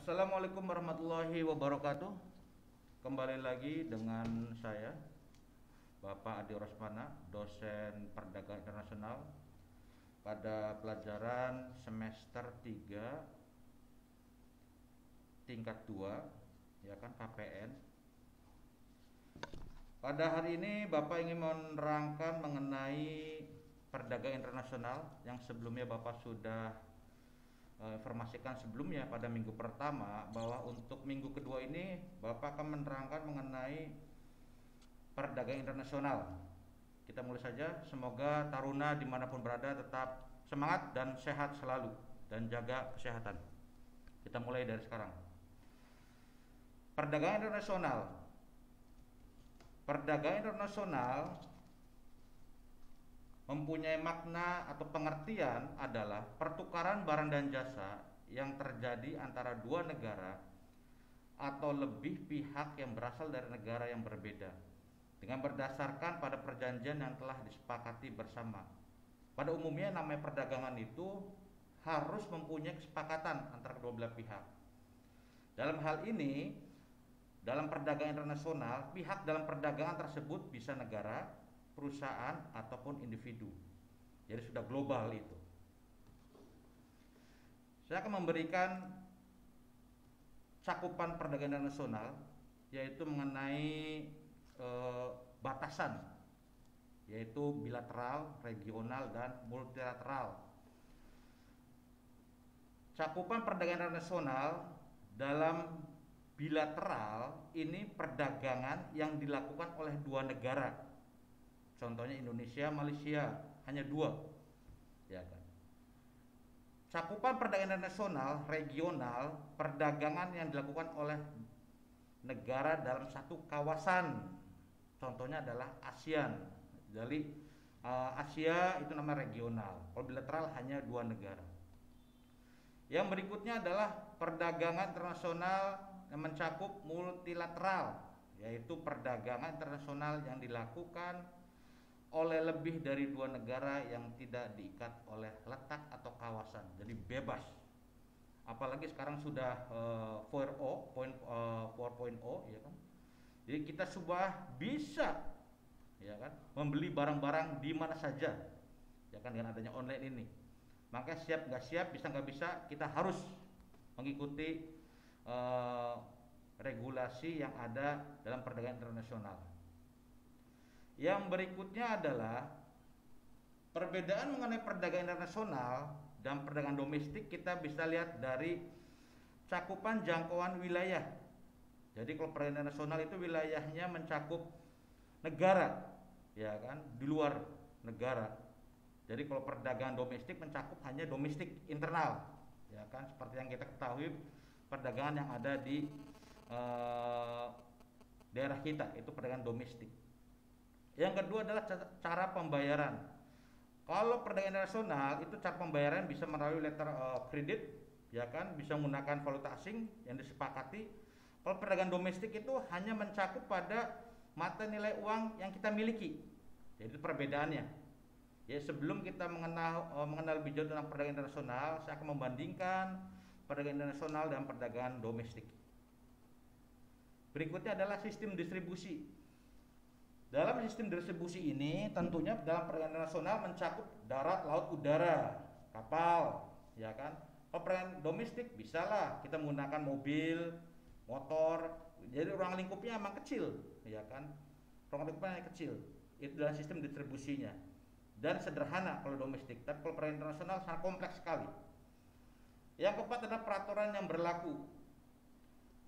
Assalamualaikum warahmatullahi wabarakatuh. Kembali lagi dengan saya, Bapak Adi Rosmana, dosen Perdagangan Internasional pada pelajaran semester 3 tingkat 2, ya kan, KPN. Pada hari ini Bapak ingin menerangkan mengenai perdagangan internasional yang sebelumnya Bapak sudah informasikan sebelumnya pada minggu pertama, bahwa untuk minggu kedua ini Bapak akan menerangkan mengenai perdagangan internasional. Kita mulai saja. Semoga taruna dimanapun berada tetap semangat dan sehat selalu dan jaga kesehatan. Kita mulai dari sekarang. Perdagangan internasional. Perdagangan internasional mempunyai makna atau pengertian adalah pertukaran barang dan jasa yang terjadi antara dua negara atau lebih pihak yang berasal dari negara yang berbeda dengan berdasarkan pada perjanjian yang telah disepakati bersama. Pada umumnya namanya perdagangan itu harus mempunyai kesepakatan antara kedua belah pihak. Dalam hal ini, dalam perdagangan internasional, pihak dalam perdagangan tersebut bisa negara, perusahaan, ataupun individu. Jadi sudah global itu. Saya akan memberikan cakupan perdagangan internasional, yaitu mengenai batasan, yaitu bilateral, regional, dan multilateral. Cakupan perdagangan internasional dalam bilateral ini perdagangan yang dilakukan oleh dua negara. Contohnya Indonesia, Malaysia, hanya dua, ya kan. Cakupan perdagangan internasional regional, perdagangan yang dilakukan oleh negara dalam satu kawasan. Contohnya adalah ASEAN. Jadi Asia itu nama regional. Kalau bilateral hanya dua negara. Yang berikutnya adalah perdagangan internasional yang mencakup multilateral, yaitu perdagangan internasional yang dilakukan oleh lebih dari dua negara yang tidak diikat oleh letak atau kawasan, jadi bebas. Apalagi sekarang sudah 4.0, ya kan. Jadi kita sudah bisa, ya kan, membeli barang-barang di mana saja, ya kan, dengan adanya online ini. Maka siap nggak siap, bisa nggak bisa, kita harus mengikuti regulasi yang ada dalam perdagangan internasional. Yang berikutnya adalah perbedaan mengenai perdagangan internasional dan perdagangan domestik. Kita bisa lihat dari cakupan jangkauan wilayah. Jadi kalau perdagangan internasional itu wilayahnya mencakup negara, ya kan, di luar negara. Jadi kalau perdagangan domestik mencakup hanya domestik internal, ya kan, seperti yang kita ketahui perdagangan yang ada di daerah kita, itu perdagangan domestik. Yang kedua adalah cara pembayaran. Kalau perdagangan internasional itu cara pembayaran bisa melalui letter kredit, ya kan, bisa menggunakan valuta asing yang disepakati. Kalau perdagangan domestik itu hanya mencakup pada mata nilai uang yang kita miliki. Jadi itu perbedaannya. Ya, sebelum kita mengenal lebih jauh tentang perdagangan internasional, saya akan membandingkan perdagangan internasional dan perdagangan domestik. Berikutnya adalah sistem distribusi. Dalam sistem distribusi ini tentunya dalam perdagangan internasional mencakup darat, laut, udara, kapal, ya kan. Kalau perdagangan domestik bisalah kita menggunakan mobil, motor. Jadi ruang lingkupnya emang kecil, ya kan. Ruang lingkupnya kecil. Itu dalam sistem distribusinya. Dan sederhana kalau domestik, tapi kalau perdagangan internasional sangat kompleks sekali. Yang keempat adalah peraturan yang berlaku.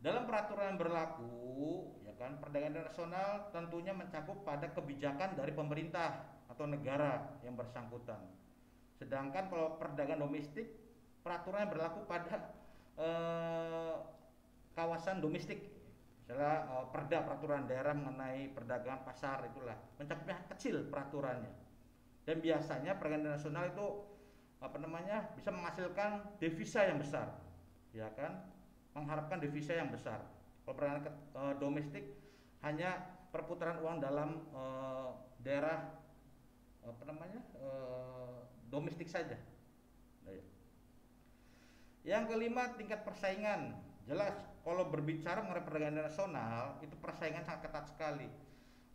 Dalam peraturan yang berlaku, ya kan, perdagangan internasional tentunya mencakup pada kebijakan dari pemerintah atau negara yang bersangkutan. Sedangkan kalau perdagangan domestik, peraturan yang berlaku pada kawasan domestik. Misalnya peraturan daerah mengenai perdagangan pasar, itulah mencakupnya kecil peraturannya. Dan biasanya perdagangan internasional itu bisa menghasilkan devisa yang besar, ya kan, mengharapkan devisa yang besar. Kalau perdagangan domestik hanya perputaran uang dalam daerah domestik saja. Yang kelima, tingkat persaingan. jelas kalau berbicara mengenai perdagangan internasional itu persaingan sangat ketat sekali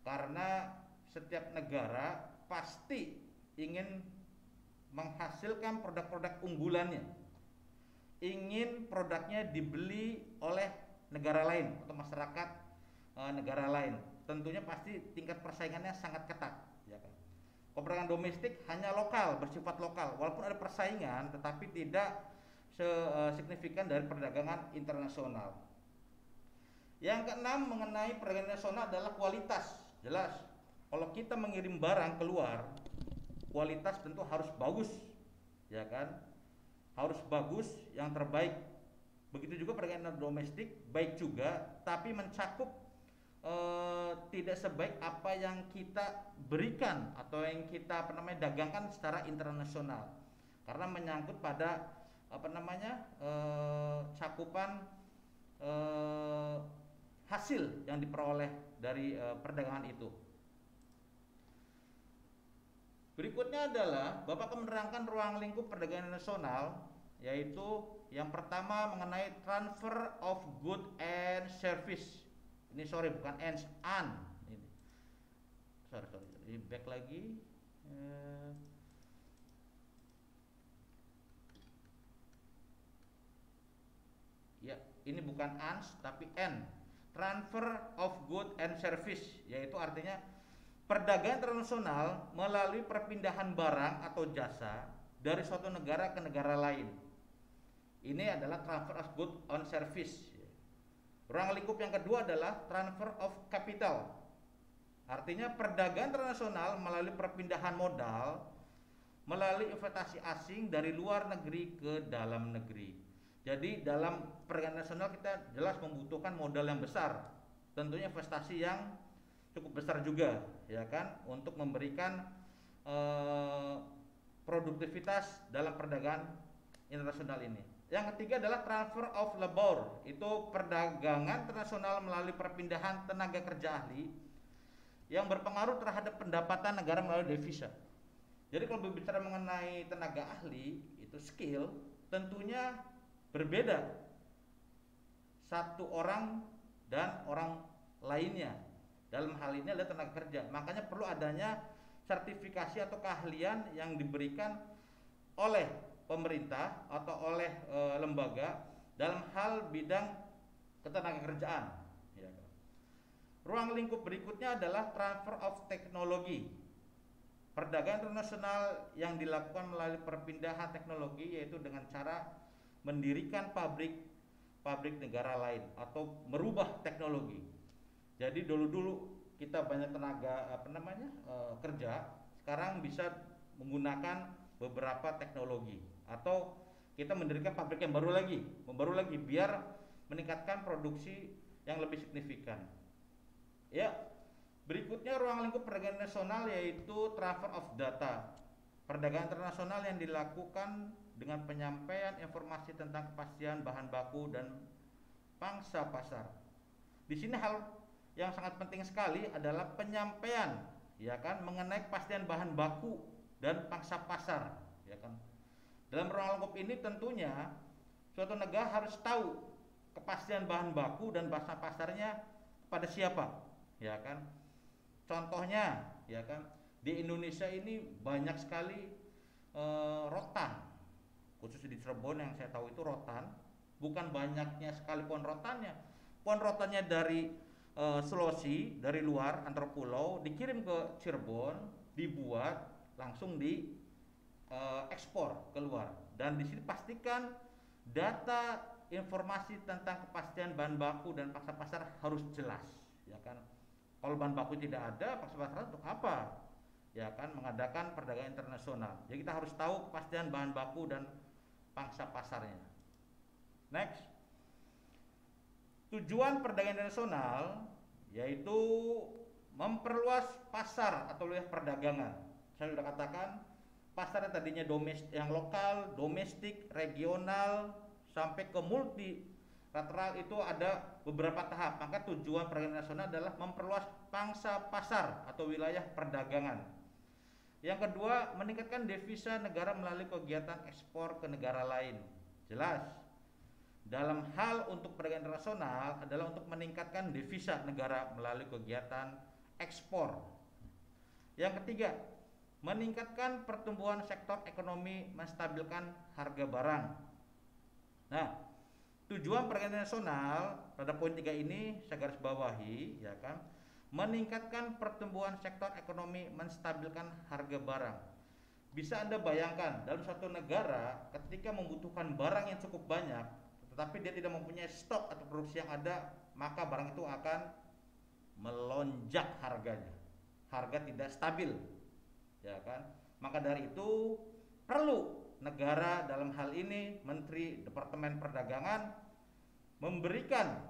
karena setiap negara pasti ingin menghasilkan produk-produk unggulannya, ingin produknya dibeli oleh negara lain atau masyarakat negara lain. Tentunya pasti tingkat persaingannya sangat ketat, ya kan. Perdagangan domestik hanya lokal, bersifat lokal, walaupun ada persaingan tetapi tidak signifikan dari perdagangan internasional. Yang keenam mengenai perdagangan internasional adalah kualitas. Jelas, kalau kita mengirim barang keluar, kualitas tentu harus bagus, ya kan? Harus bagus, yang terbaik. Begitu juga perdagangan domestik, baik juga, tapi mencakup tidak sebaik apa yang kita berikan atau yang kita dagangkan secara internasional, karena menyangkut pada cakupan hasil yang diperoleh dari perdagangan itu. Berikutnya adalah Bapak akan menerangkan ruang lingkup perdagangan nasional, yaitu yang pertama mengenai transfer of good and service. Ini bukan and. Ini. Sorry. Back lagi. Ya, ini bukan ans tapi n. Transfer of good and service, yaitu artinya perdagangan internasional melalui perpindahan barang atau jasa dari suatu negara ke negara lain. Ini adalah transfer of good on service. Ruang lingkup yang kedua adalah transfer of capital. Artinya perdagangan internasional melalui perpindahan modal melalui investasi asing dari luar negeri ke dalam negeri. Jadi dalam perdagangan nasional kita jelas membutuhkan modal yang besar, tentunya investasi yang cukup besar juga, ya kan, untuk memberikan produktivitas dalam perdagangan internasional ini. Yang ketiga adalah transfer of labor, itu perdagangan internasional melalui perpindahan tenaga kerja ahli yang berpengaruh terhadap pendapatan negara melalui devisa. Jadi kalau berbicara mengenai tenaga ahli, itu skill, tentunya berbeda satu orang dan orang lainnya. Dalam hal ini adalah tenaga kerja. Makanya perlu adanya sertifikasi atau keahlian yang diberikan oleh pemerintah atau oleh lembaga dalam hal bidang ketenagakerjaan. Ya. Ruang lingkup berikutnya adalah transfer of teknologi. Perdagangan internasional yang dilakukan melalui perpindahan teknologi, yaitu dengan cara mendirikan pabrik negara lain atau merubah teknologi. Jadi dulu kita banyak tenaga kerja, sekarang bisa menggunakan beberapa teknologi atau kita mendirikan pabrik yang baru lagi biar meningkatkan produksi yang lebih signifikan. Ya, berikutnya ruang lingkup perdagangan nasional yaitu transfer of data. Perdagangan internasional yang dilakukan dengan penyampaian informasi tentang kepastian bahan baku dan pangsa pasar. Di sini hal yang sangat penting sekali adalah penyampaian, ya kan, mengenai kepastian bahan baku dan pangsa pasar, ya kan. Dalam ruang lingkup ini tentunya suatu negara harus tahu kepastian bahan baku dan pangsa pasarnya pada siapa, ya kan. Contohnya, ya kan, di Indonesia ini banyak sekali rotan, khusus di Cirebon yang saya tahu itu rotan. Bukan banyaknya sekali pohon rotannya. Pohon rotannya dari Sulawesi, dari luar antar pulau dikirim ke Cirebon, dibuat langsung di ekspor keluar. Dan di sini pastikan data informasi tentang kepastian bahan baku dan pangsa pasar harus jelas, ya kan. Kalau bahan baku tidak ada, pangsa pasar untuk apa? Ya kan, mengadakan perdagangan internasional. Jadi kita harus tahu kepastian bahan baku dan pangsa pasarnya. Next. Tujuan perdagangan internasional yaitu memperluas pasar atau wilayah perdagangan. Saya sudah katakan pasar yang tadinya yang lokal, domestik, regional sampai ke multilateral itu ada beberapa tahap. Maka tujuan perdagangan nasional adalah memperluas pangsa pasar atau wilayah perdagangan. Yang kedua, meningkatkan devisa negara melalui kegiatan ekspor ke negara lain. Jelas. dalam hal untuk perdagangan internasional adalah untuk meningkatkan devisa negara melalui kegiatan ekspor. Yang ketiga, meningkatkan pertumbuhan sektor ekonomi, menstabilkan harga barang. Nah, tujuan perdagangan nasional pada poin 3 ini saya garis bawahi, ya kan, meningkatkan pertumbuhan sektor ekonomi, menstabilkan harga barang. Bisa Anda bayangkan dalam suatu negara ketika membutuhkan barang yang cukup banyak, tetapi dia tidak mempunyai stok atau produksi yang ada, maka barang itu akan melonjak harganya. Harga tidak stabil, ya kan? Maka dari itu perlu negara dalam hal ini Menteri Departemen Perdagangan memberikan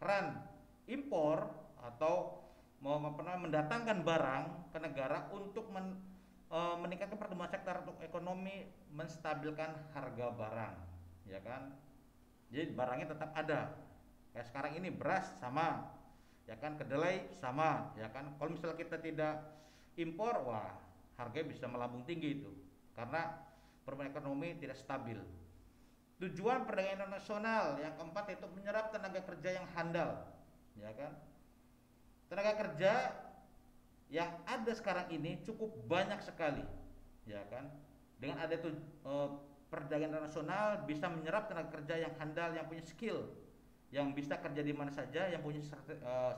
keran impor atau mendatangkan barang ke negara untuk meningkatkan pertumbuhan sektor ekonomi, menstabilkan harga barang, ya kan? Jadi barangnya tetap ada. Kayak sekarang ini beras sama, ya kan, kedelai sama, ya kan. Kalau misalnya kita tidak impor, wah, harganya bisa melambung tinggi itu karena pertumbuhan ekonomi tidak stabil. Tujuan perdagangan internasional yang keempat yaitu menyerap tenaga kerja yang handal, ya kan. Tenaga kerja yang ada sekarang ini cukup banyak sekali, ya kan. Dengan ada itu perdagangan internasional bisa menyerap tenaga kerja yang handal, yang punya skill, yang bisa kerja di mana saja, yang punya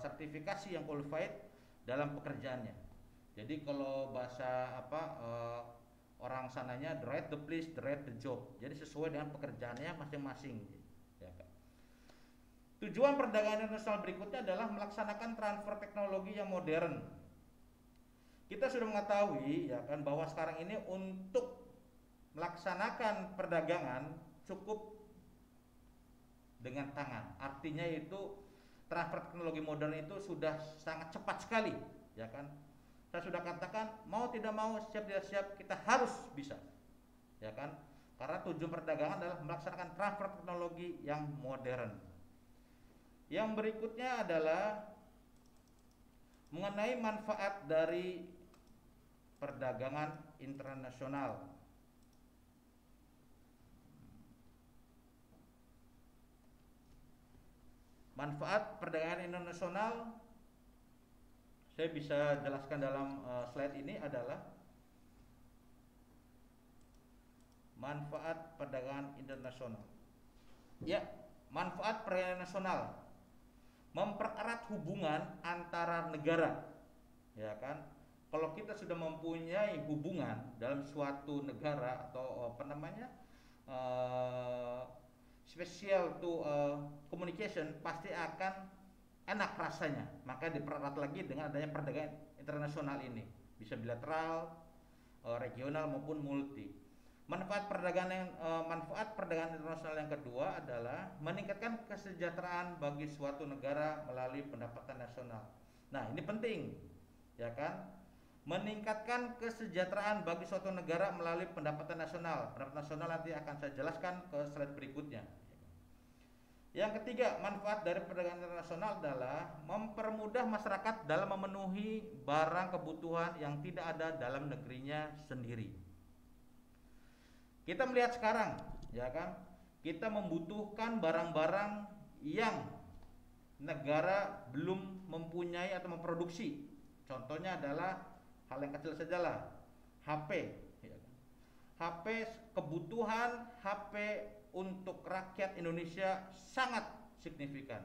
sertifikasi yang qualified dalam pekerjaannya. Jadi kalau bahasa orang sananya, the right the place, the right the job. Jadi sesuai dengan pekerjaannya masing-masing, ya kan. Tujuan perdagangan internasional berikutnya adalah melaksanakan transfer teknologi yang modern. Kita sudah mengetahui, ya kan, bahwa sekarang ini untuk melaksanakan perdagangan cukup dengan tangan. Artinya itu transfer teknologi modern itu sudah sangat cepat sekali, ya kan. Saya sudah katakan, mau tidak mau, siap tidak siap, kita harus bisa, ya kan. Karena tujuan perdagangan adalah melaksanakan transfer teknologi yang modern. Yang berikutnya adalah mengenai manfaat dari perdagangan internasional. Manfaat perdagangan internasional saya bisa jelaskan dalam slide ini adalah manfaat perdagangan internasional. Ya, manfaat perdagangan nasional mempererat hubungan antara negara, ya kan. Kalau kita sudah mempunyai hubungan dalam suatu negara atau special to communication, pasti akan enak rasanya. Maka dipererat lagi dengan adanya perdagangan internasional ini, bisa bilateral, regional maupun multi. Manfaat perdagangan internasional yang kedua adalah meningkatkan kesejahteraan bagi suatu negara melalui pendapatan nasional. Nah, ini penting, ya kan? Meningkatkan kesejahteraan bagi suatu negara melalui pendapatan nasional. Pendapatan nasional nanti akan saya jelaskan ke slide berikutnya. Yang ketiga, manfaat dari perdagangan internasional adalah mempermudah masyarakat dalam memenuhi barang kebutuhan yang tidak ada dalam negerinya sendiri. Kita melihat sekarang, ya kan, kita membutuhkan barang-barang yang negara belum mempunyai atau memproduksi. Contohnya adalah hal yang kecil sajalah, HP, ya kan. HP, kebutuhan HP untuk rakyat Indonesia sangat signifikan.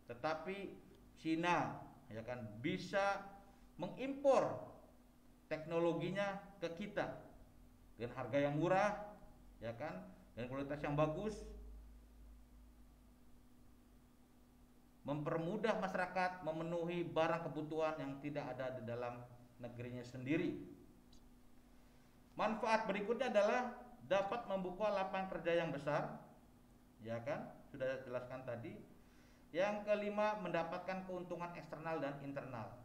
Tetapi Cina, ya kan, bisa mengimpor teknologinya ke kita dengan harga yang murah, ya kan, dan kualitas yang bagus, mempermudah masyarakat memenuhi barang kebutuhan yang tidak ada di dalam negerinya sendiri. Manfaat berikutnya adalah dapat membuka lapangan kerja yang besar, ya kan, sudah saya jelaskan tadi. Yang kelima, mendapatkan keuntungan eksternal dan internal.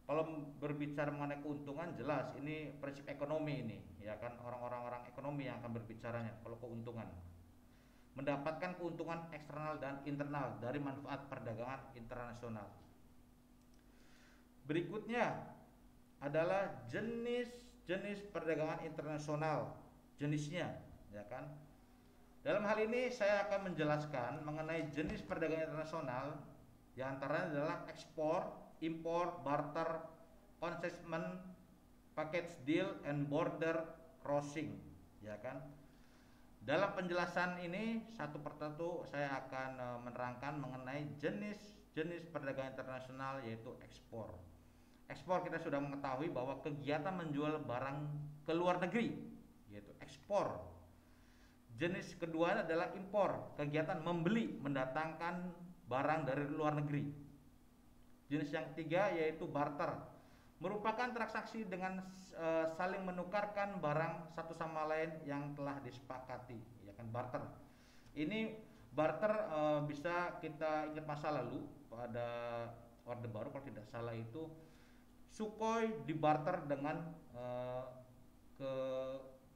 Kalau berbicara mengenai keuntungan, jelas ini prinsip ekonomi ini, ya kan, orang-orang ekonomi yang akan berbicaranya. Kalau keuntungan, mendapatkan keuntungan eksternal dan internal dari manfaat perdagangan internasional. Berikutnya adalah jenis perdagangan internasional, jenisnya, ya kan. Dalam hal ini saya akan menjelaskan mengenai jenis perdagangan internasional, yang antaranya adalah ekspor, impor, barter, consignment, package deal, and border crossing, ya kan. Dalam penjelasan ini satu persatu saya akan menerangkan mengenai jenis-jenis perdagangan internasional, yaitu ekspor. Ekspor kita sudah mengetahui bahwa kegiatan menjual barang ke luar negeri, yaitu ekspor. Jenis kedua adalah impor, kegiatan membeli, mendatangkan barang dari luar negeri. Jenis yang ketiga yaitu barter, merupakan transaksi dengan saling menukarkan barang satu sama lain yang telah disepakati, ya kan, barter. Ini barter bisa kita ingat masa lalu pada Orde Baru kalau tidak salah itu Sukhoi dibarter dengan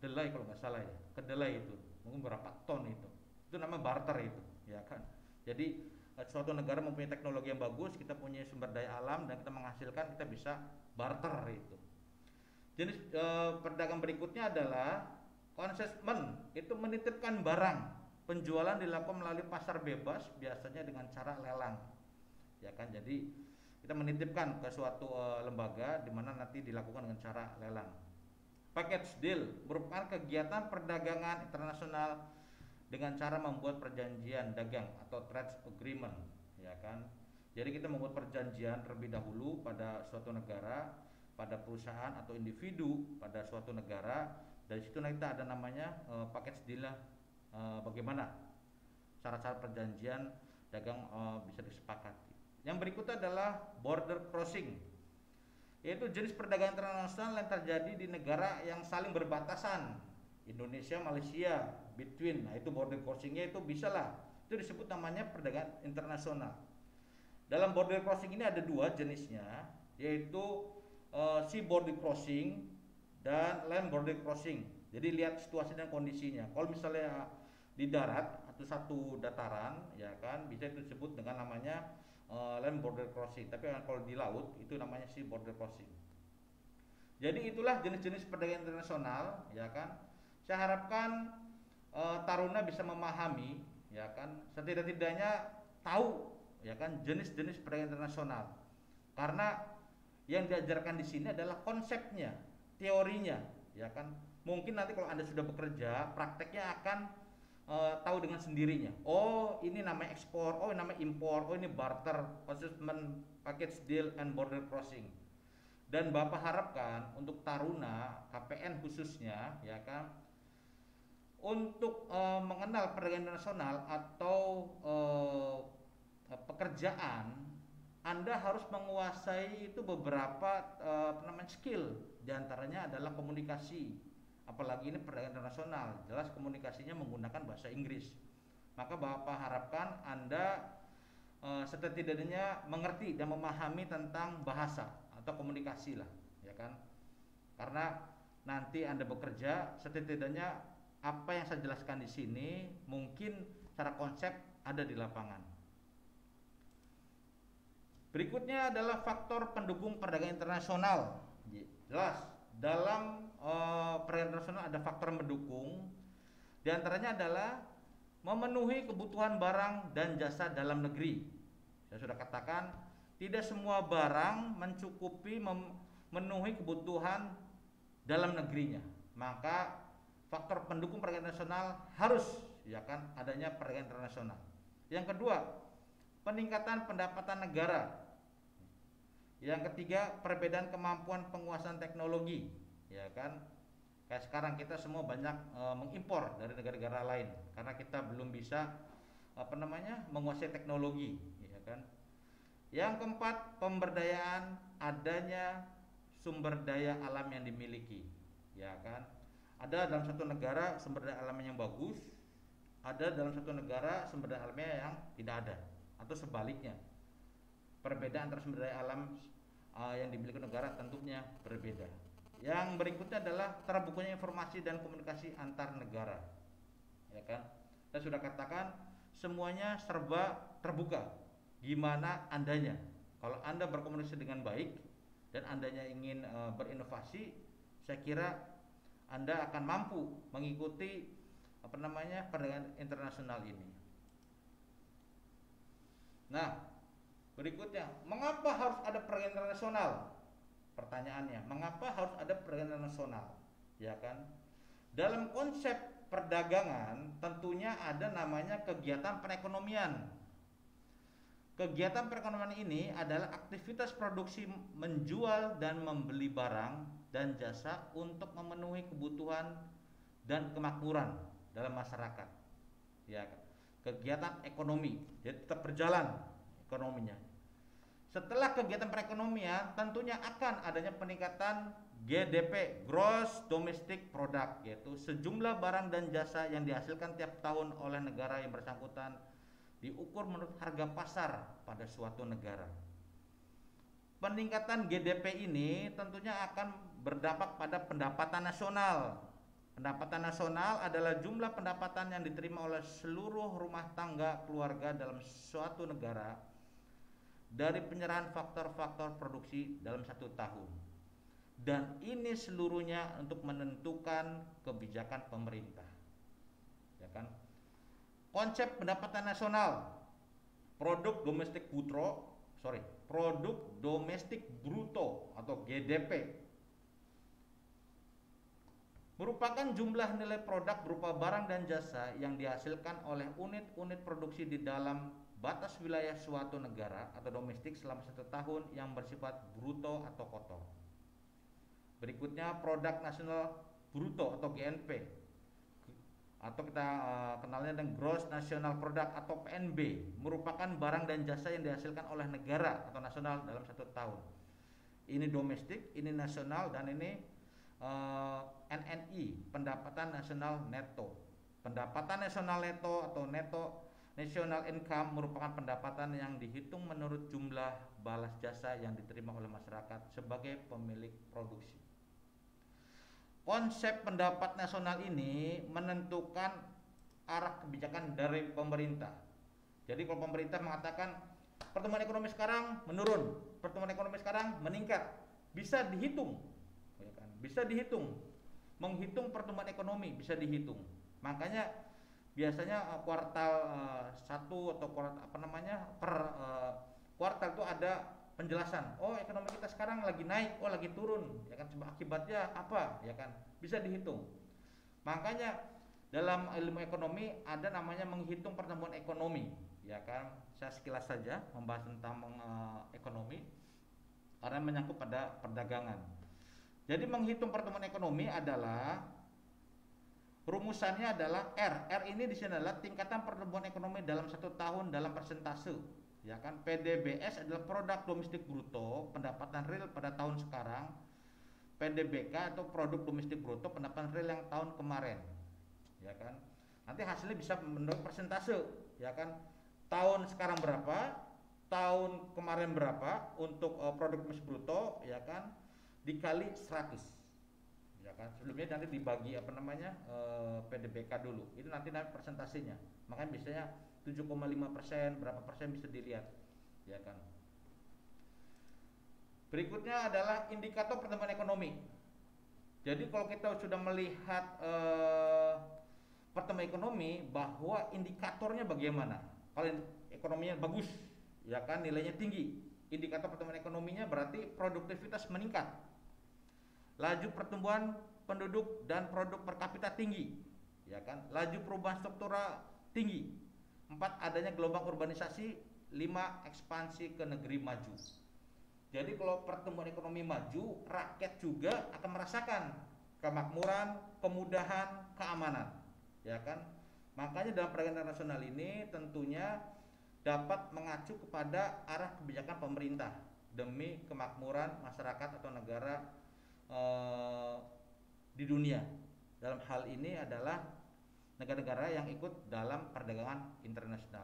kedelai kalau nggak salah ya, kedelai itu mungkin berapa ton itu namanya barter itu, ya kan. Jadi suatu negara mempunyai teknologi yang bagus, kita punya sumber daya alam dan kita menghasilkan, kita bisa barter itu. Jenis perdagangan berikutnya adalah consignment, itu menitipkan barang. Penjualan dilakukan melalui pasar bebas, biasanya dengan cara lelang, ya kan. Jadi kita menitipkan ke suatu lembaga di mana nanti dilakukan dengan cara lelang. Package deal merupakan kegiatan perdagangan internasional dengan cara membuat perjanjian dagang atau trade agreement, ya kan. Jadi kita membuat perjanjian terlebih dahulu pada suatu negara, pada perusahaan atau individu pada suatu negara. Dari situ kita ada namanya package deal, bagaimana cara-cara perjanjian dagang bisa disepakati. Yang berikutnya adalah border crossing, yaitu jenis perdagangan internasional yang terjadi di negara yang saling berbatasan, Indonesia, Malaysia, between. Nah, itu border crossingnya itu bisa lah, itu disebut namanya perdagangan internasional. Dalam border crossing ini ada dua jenisnya, yaitu sea border crossing dan land border crossing. Jadi lihat situasi dan kondisinya. Kalau misalnya di darat atau satu dataran, ya kan, bisa itu disebut dengan namanya land border crossing. Tapi kalau di laut itu namanya sea border crossing. Jadi itulah jenis-jenis perdagangan internasional, ya kan. Saya harapkan Taruna bisa memahami, ya kan, setidak-tidaknya tahu, ya kan, jenis-jenis perdagangan internasional. Karena yang diajarkan di sini adalah konsepnya, teorinya, ya kan. Mungkin nanti kalau Anda sudah bekerja, prakteknya akan tahu dengan sendirinya. Oh, ini namanya ekspor, oh ini namanya impor, oh ini barter, consignment, package deal, and border crossing. Dan Bapak harapkan untuk Taruna, KPN khususnya, ya kan, untuk mengenal perdagangan internasional atau pekerjaan, Anda harus menguasai itu beberapa skill. Di antaranya adalah komunikasi. Apalagi ini perdagangan internasional, jelas komunikasinya menggunakan bahasa Inggris. Maka Bapak harapkan Anda setidaknya mengerti dan memahami tentang bahasa atau komunikasi lah, ya kan. Karena nanti Anda bekerja, setidaknya apa yang saya jelaskan di sini mungkin secara konsep ada di lapangan. Berikutnya adalah faktor pendukung perdagangan internasional. Jelas dalam perdagangan internasional ada faktor mendukung. Di antaranya adalah memenuhi kebutuhan barang dan jasa dalam negeri. Saya sudah katakan, tidak semua barang mencukupi memenuhi kebutuhan dalam negerinya. Maka faktor pendukung perdagangan internasional harus, ya kan, adanya perdagangan internasional. Yang kedua, peningkatan pendapatan negara. Yang ketiga, perbedaan kemampuan penguasaan teknologi, ya kan. Kayak sekarang kita semua banyak mengimpor dari negara-negara lain karena kita belum bisa menguasai teknologi, ya kan. Yang keempat, pemberdayaan, adanya sumber daya alam yang dimiliki, ya kan. Ada dalam satu negara sumber daya alam yang bagus, ada dalam satu negara sumber daya alamnya yang tidak ada, atau sebaliknya. Perbedaan antara sumber daya alam yang dimiliki negara tentunya berbeda. Yang berikutnya adalah terbukanya informasi dan komunikasi antar negara, ya kan. Saya sudah katakan semuanya serba terbuka. Gimana andanya? Kalau Anda berkomunikasi dengan baik dan andanya ingin berinovasi, saya kira Anda akan mampu mengikuti perdagangan internasional ini. Nah, berikutnya, mengapa harus ada perdagangan internasional? Pertanyaannya, mengapa harus ada perdagangan internasional? Ya kan? Dalam konsep perdagangan tentunya ada namanya kegiatan perekonomian. Kegiatan perekonomian ini adalah aktivitas produksi menjual dan membeli barang dan jasa untuk memenuhi kebutuhan dan kemakmuran dalam masyarakat. Ya, kegiatan ekonomi, jadi tetap berjalan ekonominya. Setelah kegiatan perekonomian, tentunya akan adanya peningkatan GDP, Gross Domestic Product, yaitu sejumlah barang dan jasa yang dihasilkan tiap tahun oleh negara yang bersangkutan diukur menurut harga pasar pada suatu negara. Peningkatan GDP ini tentunya akan berdampak pada pendapatan nasional. Pendapatan nasional adalah jumlah pendapatan yang diterima oleh seluruh rumah tangga keluarga dalam suatu negara dari penyerahan faktor-faktor produksi dalam satu tahun. Dan ini seluruhnya untuk menentukan kebijakan pemerintah. Ya kan? Konsep pendapatan nasional, produk domestik bruto atau GDP merupakan jumlah nilai produk berupa barang dan jasa yang dihasilkan oleh unit-unit produksi di dalam batas wilayah suatu negara atau domestik selama satu tahun yang bersifat bruto atau kotor. Berikutnya, produk nasional bruto atau GNP, atau kita kenalnya dengan Gross National Product atau PNB, merupakan barang dan jasa yang dihasilkan oleh negara atau nasional dalam satu tahun. Ini domestik, ini nasional, dan ini NNI, pendapatan nasional neto. Pendapatan nasional neto atau neto national income merupakan pendapatan yang dihitung menurut jumlah balas jasa yang diterima oleh masyarakat sebagai pemilik produksi. Konsep pendapat nasional ini menentukan arah kebijakan dari pemerintah. Jadi kalau pemerintah mengatakan pertumbuhan ekonomi sekarang menurun, pertumbuhan ekonomi sekarang meningkat, bisa dihitung, ya kan? Bisa dihitung, menghitung pertumbuhan ekonomi bisa dihitung. Makanya biasanya kuartal 1 atau per kuartal itu ada penjelasan, oh ekonomi kita sekarang lagi naik, oh lagi turun, ya kan, akibatnya apa, ya kan, bisa dihitung. Makanya dalam ilmu ekonomi ada namanya menghitung pertumbuhan ekonomi, ya kan. Saya sekilas saja membahas tentang ekonomi karena menyangkut pada perdagangan. Jadi menghitung pertumbuhan ekonomi adalah rumusannya adalah R ini di sini adalah tingkatan pertumbuhan ekonomi dalam satu tahun dalam persentase. Ya kan, PDBS adalah produk domestik bruto, pendapatan real pada tahun sekarang. PDBK atau produk domestik bruto, pendapatan real yang tahun kemarin. Ya kan? Nanti hasilnya bisa menurut persentase, ya kan? Tahun sekarang berapa, tahun kemarin berapa untuk produk domestik bruto, ya kan? Dikali 100. Ya kan? Sebelumnya nanti dibagi PDBK dulu. Itu nanti persentasenya. Makanya biasanya 7,5%, berapa persen bisa dilihat, ya kan. Berikutnya adalah indikator pertumbuhan ekonomi. Jadi kalau kita sudah melihat pertumbuhan ekonomi, bahwa indikatornya bagaimana. Kalau ekonominya bagus, ya kan, nilainya tinggi, indikator pertumbuhan ekonominya berarti produktivitas meningkat, laju pertumbuhan penduduk dan produk per kapita tinggi, ya kan, laju perubahan struktural tinggi. 4, adanya gelombang urbanisasi. 5, ekspansi ke negeri maju. Jadi kalau pertumbuhan ekonomi maju, rakyat juga akan merasakan kemakmuran, kemudahan, keamanan, ya kan. Makanya dalam perdagangan internasional ini tentunya dapat mengacu kepada arah kebijakan pemerintah demi kemakmuran masyarakat atau negara di dunia. Dalam hal ini adalah negara-negara yang ikut dalam perdagangan internasional.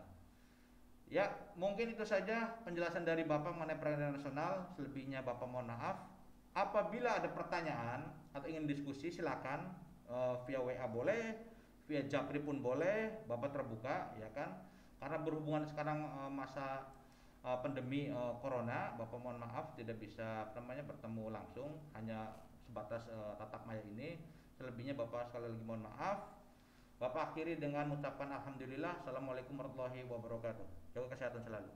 Ya, mungkin itu saja penjelasan dari Bapak mengenai perdagangan internasional. Selebihnya Bapak mohon maaf. Apabila ada pertanyaan atau ingin diskusi, silakan via WA boleh, via Japri pun boleh. Bapak terbuka, ya kan. Karena berhubungan sekarang masa pandemi corona, Bapak mohon maaf tidak bisa bertemu langsung, hanya sebatas tatap maya ini. Selebihnya Bapak sekali lagi mohon maaf. Bapak akhiri dengan mengucapkan alhamdulillah. Assalamualaikum warahmatullahi wabarakatuh. Jaga kesehatan selalu.